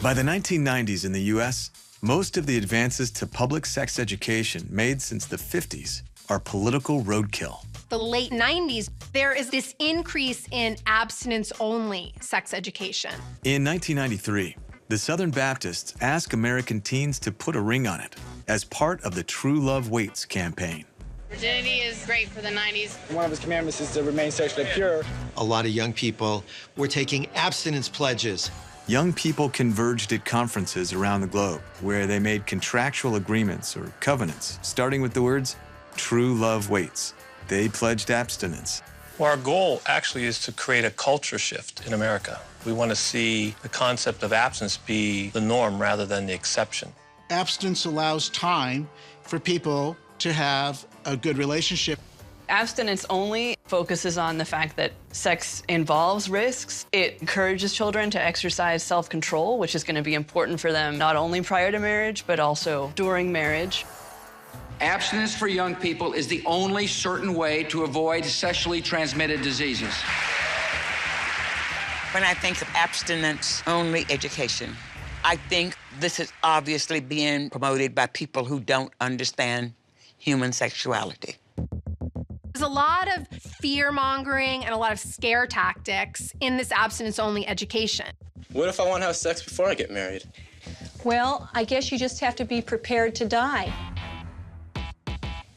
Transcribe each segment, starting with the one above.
By the 1990s in the U.S., most of the advances to public sex education made since the 50s are political roadkill. The late 90s, there is this increase in abstinence-only sex education. In 1993, the Southern Baptists asked American teens to put a ring on it as part of the True Love Waits campaign. Virginity is great for the 90s. One of his commandments is to remain sexually pure. A lot of young people were taking abstinence pledges. Young people converged at conferences around the globe where they made contractual agreements or covenants, starting with the words, True Love Waits. They pledged abstinence. Well, our goal actually is to create a culture shift in America. We want to see the concept of abstinence be the norm rather than the exception. Abstinence allows time for people to have a good relationship. Abstinence only focuses on the fact that sex involves risks. It encourages children to exercise self-control, which is going to be important for them not only prior to marriage, but also during marriage. Abstinence for young people is the only certain way to avoid sexually transmitted diseases. When I think of abstinence-only education, I think this is obviously being promoted by people who don't understand human sexuality. There's a lot of fear-mongering and a lot of scare tactics in this abstinence-only education. What if I want to have sex before I get married? Well, I guess you just have to be prepared to die.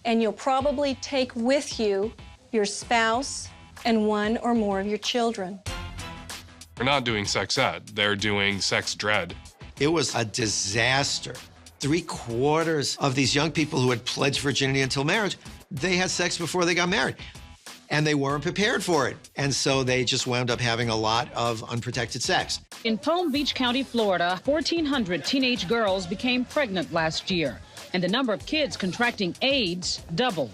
And you'll probably take with you your spouse and one or more of your children. They're not doing sex ed, they're doing sex dread. It was a disaster. 3/4 of these young people who had pledged virginity until marriage, they had sex before they got married. And they weren't prepared for it. And so they just wound up having a lot of unprotected sex. In Palm Beach County, Florida, 1,400 teenage girls became pregnant last year, and the number of kids contracting AIDS doubled.